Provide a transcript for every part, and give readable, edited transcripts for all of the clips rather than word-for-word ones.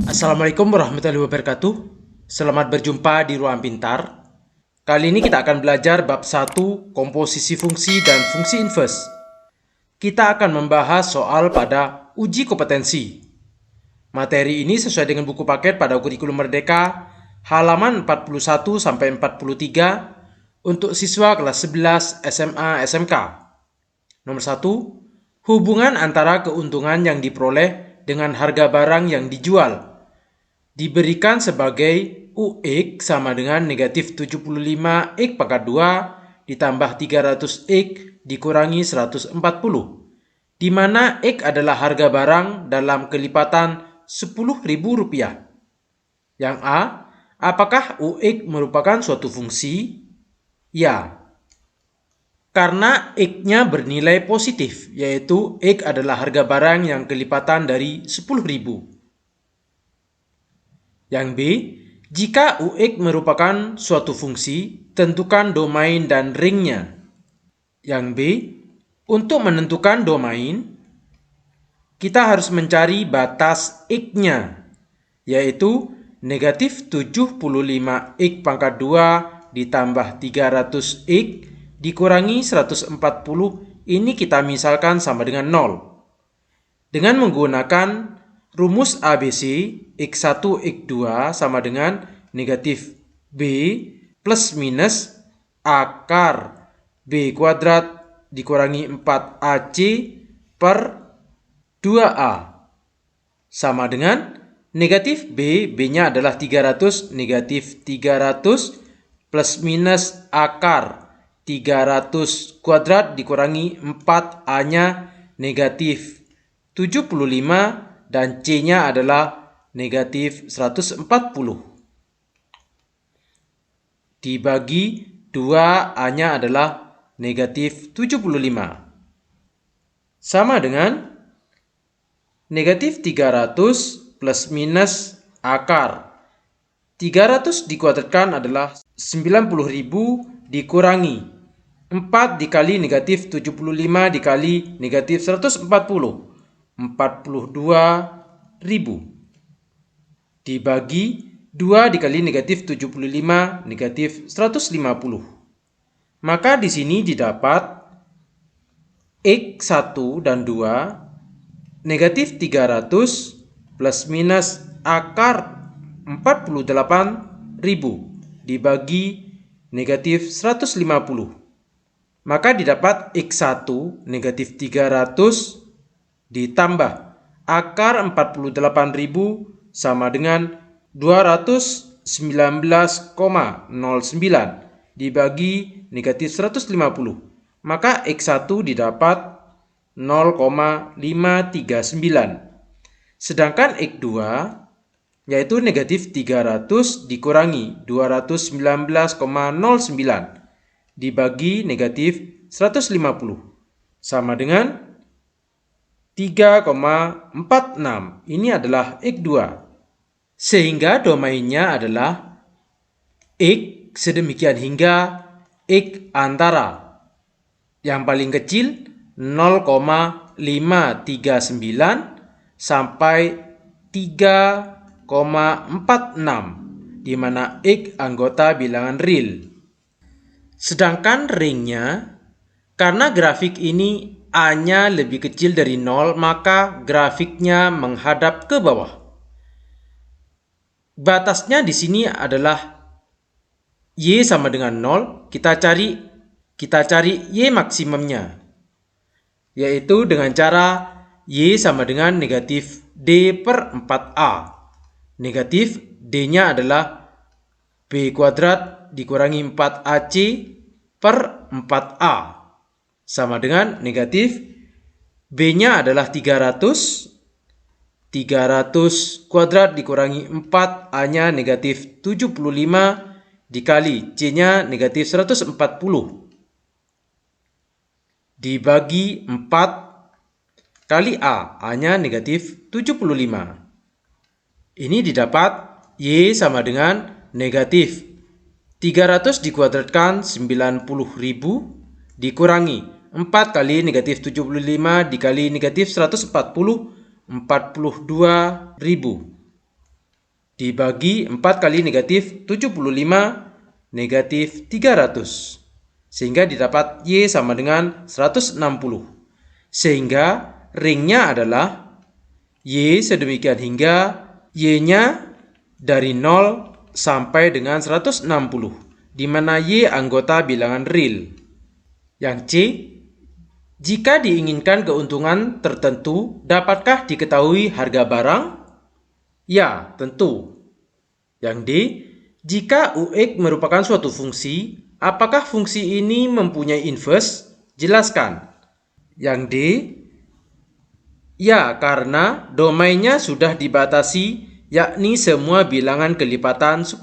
Assalamualaikum warahmatullahi wabarakatuh. Selamat berjumpa di Ruang Pintar. Kali ini kita akan belajar bab 1, komposisi fungsi dan fungsi inverse. Kita akan membahas soal pada uji kompetensi. Materi ini sesuai dengan buku paket pada kurikulum Merdeka, halaman 41 sampai 43 untuk siswa kelas 11 SMA SMK. Nomor 1, hubungan antara keuntungan yang diperoleh dengan harga barang yang dijual diberikan sebagai UX sama dengan negatif 75X pangkat 2 ditambah 300X dikurangi 140, di mana X adalah harga barang dalam kelipatan Rp10.000. Yang A, apakah UX merupakan suatu fungsi? Ya, karena X-nya bernilai positif, yaitu X adalah harga barang yang kelipatan dari 10.000. Yang B, jika UX merupakan suatu fungsi, tentukan domain dan ringnya. Yang B, untuk menentukan domain, kita harus mencari batas X-nya, yaitu negatif 75X pangkat 2 ditambah 300X dikurangi 140, ini kita misalkan sama dengan 0. Dengan menggunakan rumus ABC, X1, X2 sama dengan negatif B plus minus akar B kuadrat dikurangi 4AC per 2A sama dengan negatif B, B-nya adalah 300, negatif 300 plus minus akar 300 kuadrat dikurangi 4A-nya negatif 75 dan C-nya adalah negatif 140. Dibagi 2, A-nya adalah negatif 75. Sama dengan negatif 300 plus minus akar. 300 dikuadratkan adalah 90.000 dikurangi 4 dikali negatif 75 dikali negatif 140. 42.000 dibagi 2 dikali negatif 75 negatif 150. Maka di sini didapat X1 dan 2 negatif 300 plus minus akar 48.000 dibagi negatif 150. Maka didapat X1 negatif 300 ditambah akar 48.000 sama dengan 219,09 dibagi negatif 150. Maka X1 didapat 0,539. Sedangkan X2 yaitu negatif 300 dikurangi 219,09 dibagi negatif 150 sama dengan 3,46. Ini adalah X2. Sehingga domainnya adalah X sedemikian hingga X antara yang paling kecil 0,539 sampai 3,46, di mana X anggota bilangan real. Sedangkan ringnya, karena grafik ini A-nya lebih kecil dari 0, maka grafiknya menghadap ke bawah. Batasnya di sini adalah Y sama dengan 0. Kita cari Y maksimumnya, yaitu dengan cara Y sama dengan negatif D per 4A. Negatif D-nya adalah B kuadrat dikurangi 4AC per 4A. Sama dengan negatif B-nya adalah 300 kuadrat dikurangi 4, A-nya negatif 75 dikali C-nya negatif 140 dibagi 4 kali A, A-nya negatif 75. Ini didapat Y sama dengan negatif 300 dikuadratkan 90.000 dikurangi 4 kali negatif 75 dikali negatif 140, 42.000. dibagi 4 kali negatif 75 negatif 300. Sehingga didapat Y sama dengan 160. Sehingga ringnya adalah Y sedemikian hingga Y-nya dari 0 sampai dengan 160, di mana Y anggota bilangan real. Yang C, jika diinginkan keuntungan tertentu, dapatkah diketahui harga barang? Ya, tentu. Yang D, jika UX merupakan suatu fungsi, apakah fungsi ini mempunyai inverse? Jelaskan. Yang D, ya, karena domainnya sudah dibatasi, yakni semua bilangan kelipatan 10.000.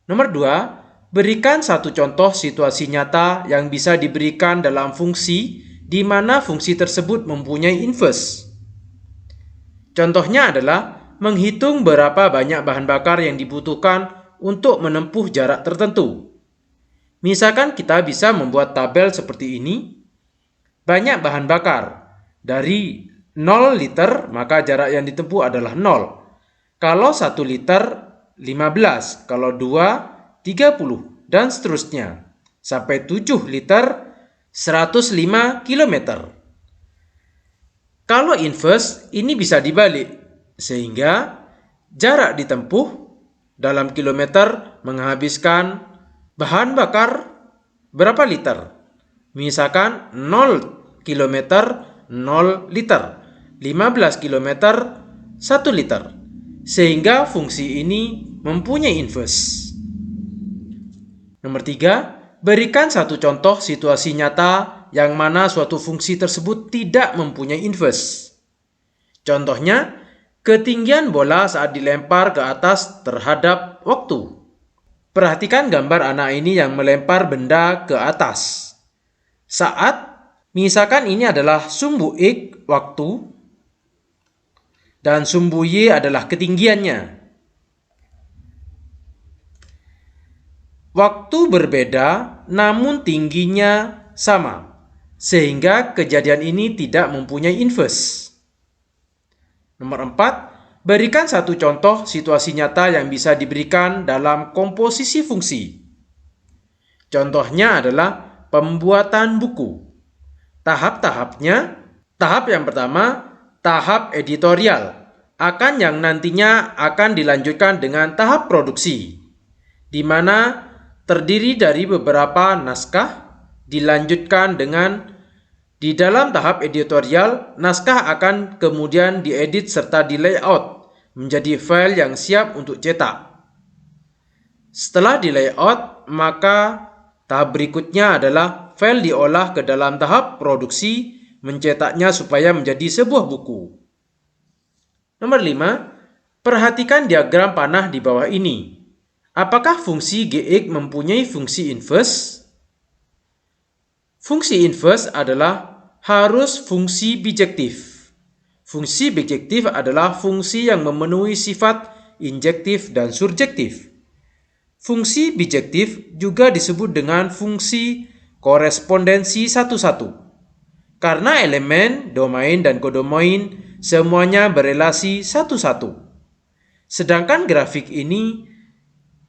Nomor 2, berikan satu contoh situasi nyata yang bisa diberikan dalam fungsi di mana fungsi tersebut mempunyai inverse. Contohnya adalah menghitung berapa banyak bahan bakar yang dibutuhkan untuk menempuh jarak tertentu. Misalkan kita bisa membuat tabel seperti ini. Banyak bahan bakar. Dari 0 liter, maka jarak yang ditempuh adalah 0. Kalau 1 liter, 15. Kalau 2, 30. Dan seterusnya. Sampai 7 liter, 105 km. Kalau inverse, ini bisa dibalik. Sehingga jarak ditempuh dalam kilometer menghabiskan bahan bakar berapa liter? Misalkan 0 kilometer 0 liter, 15 km 1 liter. Sehingga fungsi ini mempunyai inverse. Nomor 3, berikan satu contoh situasi nyata yang mana suatu fungsi tersebut tidak mempunyai inverse. Contohnya, ketinggian bola saat dilempar ke atas terhadap waktu. Perhatikan gambar anak ini yang melempar benda ke atas. Misalkan ini adalah sumbu X waktu dan sumbu Y adalah ketinggiannya. Waktu berbeda namun tingginya sama, sehingga kejadian ini tidak mempunyai inverse. Nomor 4, berikan satu contoh situasi nyata yang bisa diberikan dalam komposisi fungsi. Contohnya adalah pembuatan buku. Tahap-tahapnya, tahap yang pertama, tahap editorial, yang nantinya akan dilanjutkan dengan tahap produksi, di mana terdiri dari beberapa naskah, dilanjutkan dengan di dalam tahap editorial, naskah akan kemudian diedit serta di layout menjadi file yang siap untuk cetak. Setelah di layout, maka tahap berikutnya adalah file diolah ke dalam tahap produksi, mencetaknya supaya menjadi sebuah buku. Nomor 5, perhatikan diagram panah di bawah ini. Apakah fungsi Gx mempunyai fungsi inverse? Fungsi inverse adalah harus fungsi bijektif. Fungsi bijektif adalah fungsi yang memenuhi sifat injektif dan surjektif. Fungsi bijektif juga disebut dengan fungsi korespondensi satu-satu. Karena elemen, domain, dan kodomain semuanya berelasi satu-satu. Sedangkan grafik ini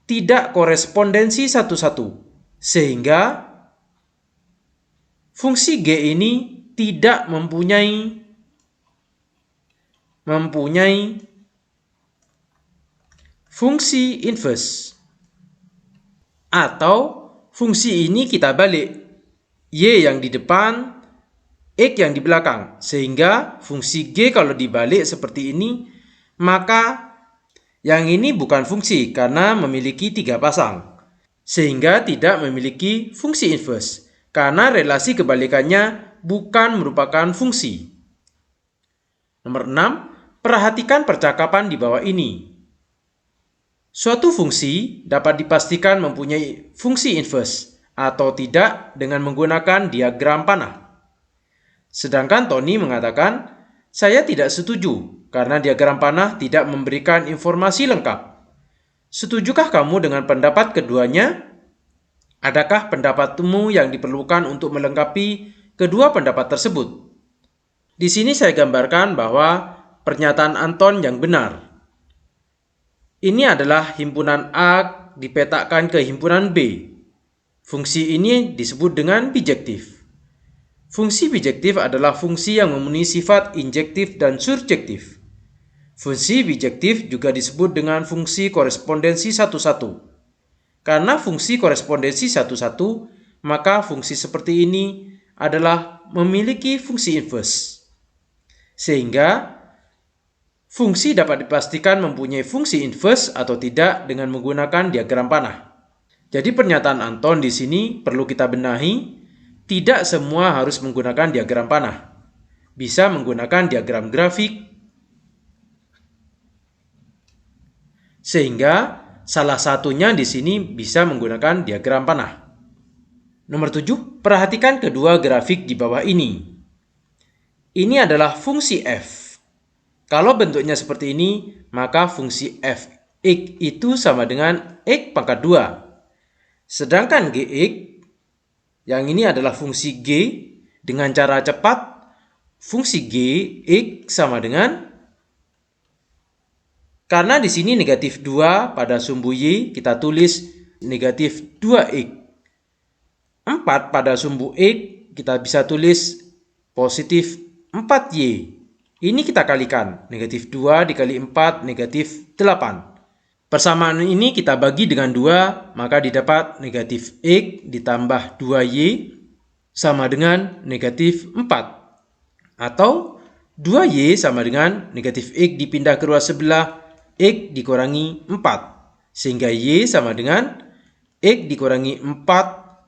tidak korespondensi satu-satu, sehingga fungsi G ini tidak mempunyai fungsi inverse. Atau fungsi ini kita balik, Y yang di depan, X yang di belakang. Sehingga fungsi G kalau dibalik seperti ini, maka yang ini bukan fungsi karena memiliki 3 pasang. Sehingga tidak memiliki fungsi inverse. Karena relasi kebalikannya bukan merupakan fungsi. Nomor 6, perhatikan percakapan di bawah ini. Suatu fungsi dapat dipastikan mempunyai fungsi inverse atau tidak dengan menggunakan diagram panah. Sedangkan Tony mengatakan, saya tidak setuju karena diagram panah tidak memberikan informasi lengkap. Setujukah kamu dengan pendapat keduanya? Adakah pendapatmu yang diperlukan untuk melengkapi kedua pendapat tersebut? Di sini saya gambarkan bahwa pernyataan Anton yang benar. Ini adalah himpunan A dipetakan ke himpunan B. Fungsi ini disebut dengan bijektif. Fungsi bijektif adalah fungsi yang memenuhi sifat injektif dan surjektif. Fungsi bijektif juga disebut dengan fungsi korespondensi satu-satu. Karena fungsi korespondensi satu-satu, maka fungsi seperti ini adalah memiliki fungsi inverse. Sehingga fungsi dapat dipastikan mempunyai fungsi inverse atau tidak dengan menggunakan diagram panah. Jadi pernyataan Anton di sini perlu kita benahi, tidak semua harus menggunakan diagram panah. Bisa menggunakan diagram grafik, sehingga salah satunya di sini bisa menggunakan diagram panah. Nomor 7, perhatikan kedua grafik di bawah ini. Ini adalah fungsi f. Kalau bentuknya seperti ini, maka fungsi f x itu sama dengan x pangkat 2. Sedangkan gx, yang ini adalah fungsi g, dengan cara cepat, fungsi gx sama dengan, karena di sini negatif 2 pada sumbu y, kita tulis negatif 2x. 4 pada sumbu x, kita bisa tulis positif 4y. Ini kita kalikan, negatif 2 dikali 4, negatif 8. Persamaan ini kita bagi dengan 2, maka didapat negatif x ditambah 2y sama dengan negatif 4. Atau 2y sama dengan negatif x dipindah ke ruas sebelah, x dikurangi 4. Sehingga y sama dengan x dikurangi 4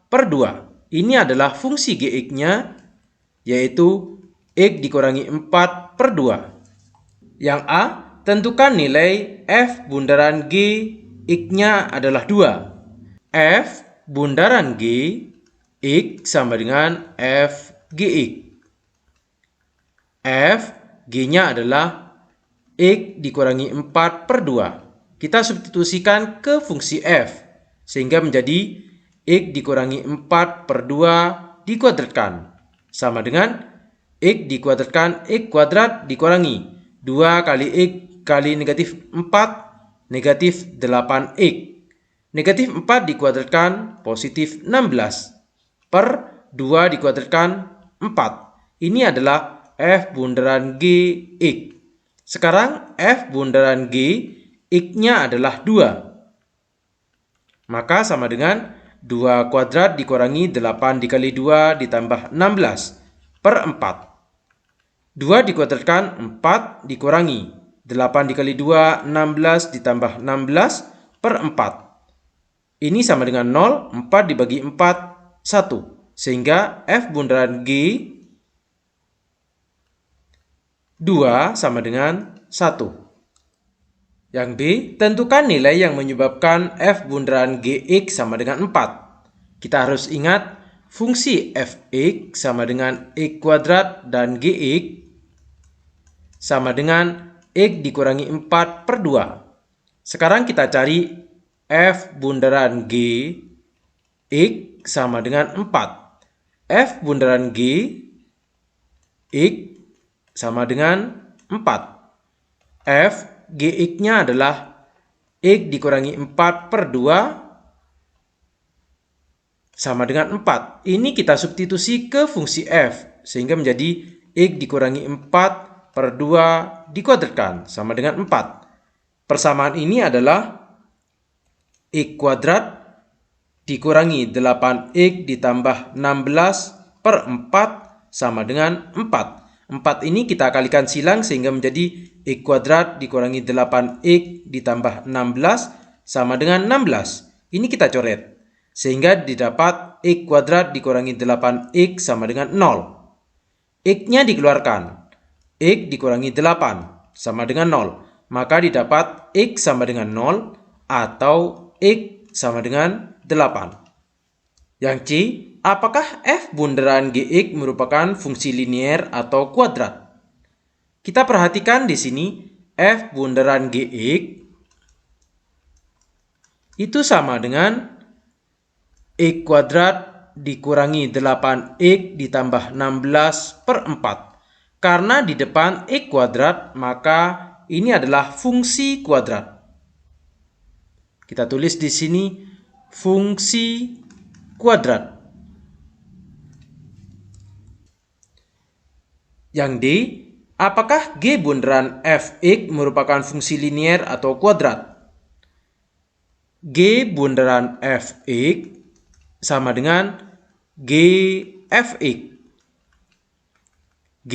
per 2. Ini adalah fungsi gx-nya, yaitu x dikurangi 4 per 2. Yang A, tentukan nilai f bundaran g, x-nya adalah 2. F bundaran g, x sama dengan f gx. F g-nya adalah x dikurangi 4 per 2. Kita substitusikan ke fungsi f, sehingga menjadi x dikurangi 4 per 2 dikuadratkan. Sama dengan x dikuadratkan x kuadrat dikurangi 2 kali x kali negatif 4, negatif 8x. Negatif 4 dikuadratkan positif 16 per 2 dikuadratkan 4. Ini adalah f bundaran g x. Sekarang f bundaran g, x-nya adalah 2. Maka sama dengan 2 kuadrat dikurangi 8 dikali 2 ditambah 16 per 4. 2 dikuadratkan 4 dikurangi 8 dikali 2, 16 ditambah 16 per 4. Ini sama dengan 0, 4 dibagi 4, 1. Sehingga f bundaran g 2 sama dengan 1. Yang B, tentukan nilai yang menyebabkan f bundaran gx sama dengan 4. Kita harus ingat fungsi fx sama dengan x kuadrat dan gx sama dengan x dikurangi 4 per 2. Sekarang kita cari f bundaran g, x sama dengan 4. F bundaran g, x sama dengan 4. F gx-nya adalah x dikurangi 4 per 2 sama dengan 4. Ini kita substitusi ke fungsi f, sehingga menjadi x dikurangi 4 per 2 dikuadratkan sama dengan 4. Persamaan ini adalah x kuadrat dikurangi 8x ditambah 16 per 4 sama dengan 4. 4 ini kita kalikan silang sehingga menjadi x kuadrat dikurangi 8x ditambah 16 sama dengan 16. Ini kita coret. Sehingga didapat x kuadrat dikurangi 8x sama dengan 0. X-nya dikeluarkan. X dikurangi 8 sama dengan 0. Maka didapat x sama dengan 0 atau x sama dengan 8. Yang C, apakah f bundaran gx merupakan fungsi linier atau kuadrat? Kita perhatikan di sini f bundaran gx itu sama dengan x kuadrat dikurangi 8x ditambah 16 per 4. Karena di depan x kuadrat, maka ini adalah fungsi kuadrat. Kita tulis di sini fungsi kuadrat. Yang D, apakah G bundaran Fx merupakan fungsi linier atau kuadrat? G bundaran Fx sama dengan G Fx. G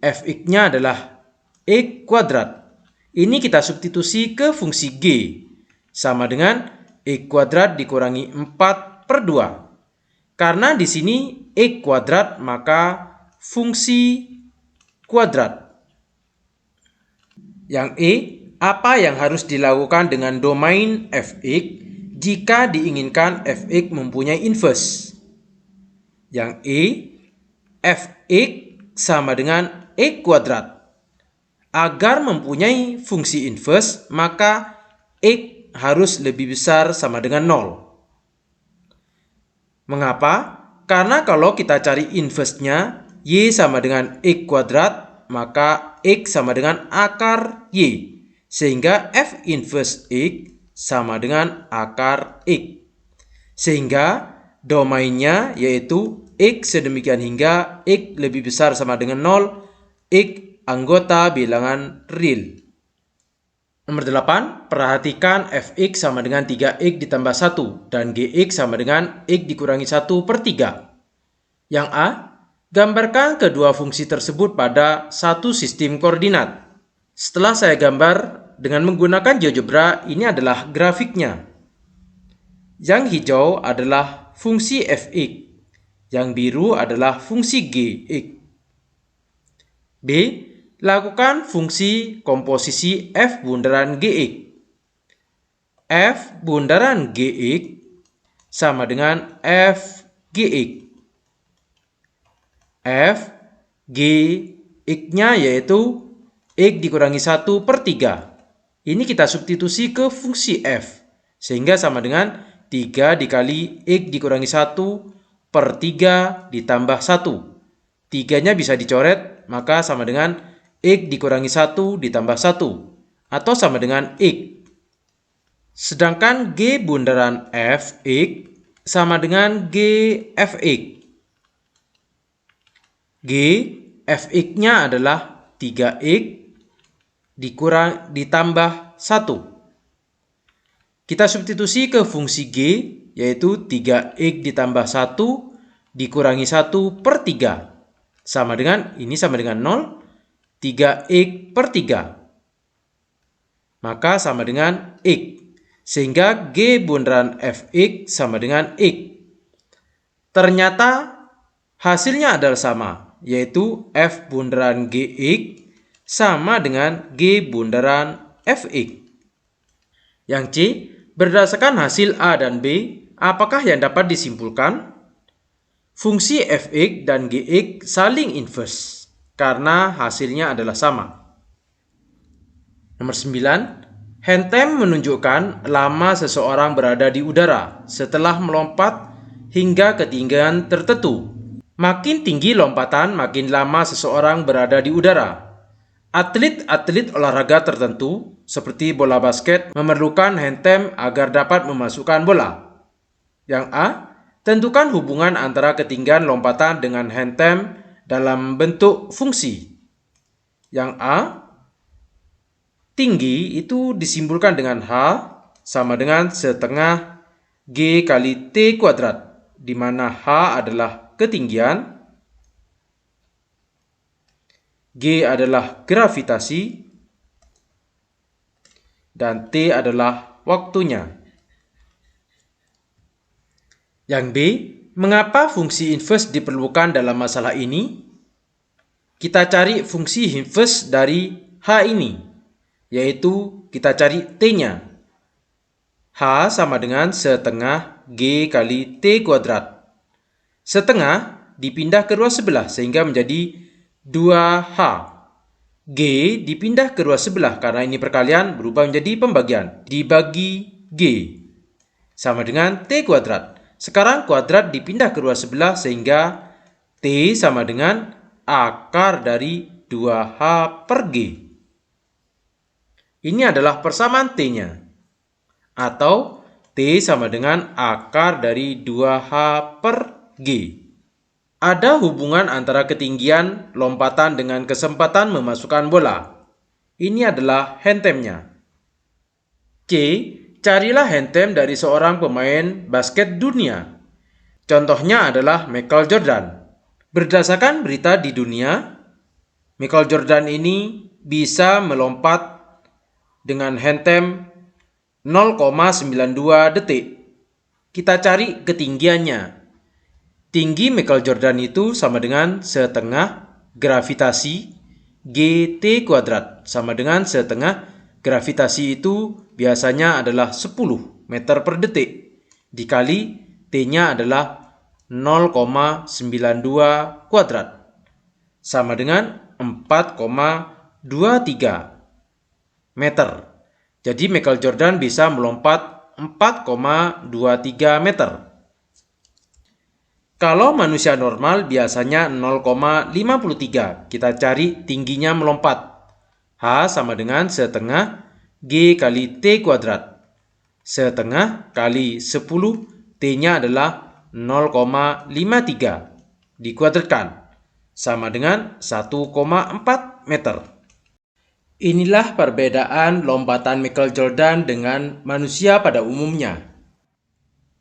Fx-nya adalah X kuadrat. Ini kita substitusi ke fungsi G. Sama dengan X kuadrat dikurangi 4/2. Karena di sini X kuadrat, maka fungsi kuadrat. Yang E, apa yang harus dilakukan dengan domain Fx jika diinginkan Fx mempunyai inverse? Yang E, Fx sama dengan X kuadrat. Agar mempunyai fungsi inverse, maka X harus lebih besar sama dengan 0. Mengapa? Karena kalau kita cari inverse-nya, Y sama dengan X kuadrat, maka X sama dengan akar Y. Sehingga F inverse X sama dengan akar X. Sehingga domainnya yaitu X sedemikian hingga X lebih besar sama dengan 0, X anggota bilangan real. Nomor 8, perhatikan Fx sama dengan 3x ditambah 1 dan Gx sama dengan x dikurangi 1/3. Yang A, gambarkan kedua fungsi tersebut pada satu sistem koordinat. Setelah saya gambar dengan menggunakan GeoGebra, ini adalah grafiknya. Yang hijau adalah fungsi Fx, yang biru adalah fungsi Gx. B, lakukan fungsi komposisi F bundaran Gx. F bundaran Gx sama dengan F Gx. F Gx-nya yaitu X dikurangi 1/3. Ini kita substitusi ke fungsi F. Sehingga sama dengan 3 dikali X dikurangi 1/3 ditambah 1. 3-nya bisa dicoret, maka sama dengan X dikurangi 1 ditambah 1. Atau sama dengan X. Sedangkan G bundaran Fx sama dengan G Fx. G Fx-nya adalah 3x ditambah 1. Kita substitusi ke fungsi G, yaitu 3x ditambah 1 dikurangi 1/3. Sama dengan, ini sama dengan 0, 3x/3. Maka sama dengan x. Sehingga G bundaran Fx sama dengan x. Ternyata hasilnya adalah sama, yaitu F bundaran Gx sama dengan G bundaran Fx. Yang C, berdasarkan hasil A dan B, apakah yang dapat disimpulkan? Fungsi Fx dan Gx saling inverse karena hasilnya adalah sama. Nomor 9, handtime menunjukkan lama seseorang berada di udara setelah melompat hingga ketinggian tertentu. Makin tinggi lompatan, makin lama seseorang berada di udara. Atlet-atlet olahraga tertentu, seperti bola basket, memerlukan handtime agar dapat memasukkan bola. Yang A, tentukan hubungan antara ketinggian lompatan dengan handtime dalam bentuk fungsi. Yang A, tinggi itu disimbolkan dengan H sama dengan setengah G kali T kuadrat, di mana H adalah ketinggian, G adalah gravitasi, dan T adalah waktunya. Yang B, mengapa fungsi inverse diperlukan dalam masalah ini? Kita cari fungsi inverse dari H ini, yaitu kita cari T-nya. H sama dengan setengah G kali T kuadrat. Setengah dipindah ke dua sebelah sehingga menjadi 2H. G dipindah ke dua sebelah karena ini perkalian berubah menjadi pembagian. Dibagi G sama dengan T kuadrat. Sekarang kuadrat dipindah ke dua sebelah sehingga T sama dengan akar dari 2H/G. Ini adalah persamaan T-nya. atau T sama dengan akar dari 2H per G. Ada hubungan antara ketinggian lompatan dengan kesempatan memasukkan bola. Ini adalah handtemnya. C. Carilah handtem dari seorang pemain basket dunia. Contohnya adalah Michael Jordan. Berdasarkan berita di dunia, Michael Jordan ini bisa melompat dengan handtem 0,92 detik. Kita cari ketinggiannya. Tinggi Michael Jordan itu sama dengan setengah gravitasi GT kuadrat. Sama dengan setengah gravitasi itu biasanya adalah 10 meter per detik. Dikali T-nya adalah 0,92 kuadrat. Sama dengan 4,23 meter. Jadi Michael Jordan bisa melompat 4,23 meter. Kalau manusia normal biasanya 0,53. Kita cari tingginya melompat. H sama dengan setengah G kali T kuadrat. Setengah kali 10, T-nya adalah 0,53. Dikuadratkan. Sama dengan 1,4 meter. Inilah perbedaan lompatan Michael Jordan dengan manusia pada umumnya.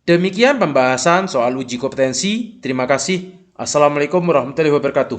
Demikian pembahasan soal uji kompetensi. Terima kasih. Assalamualaikum warahmatullahi wabarakatuh.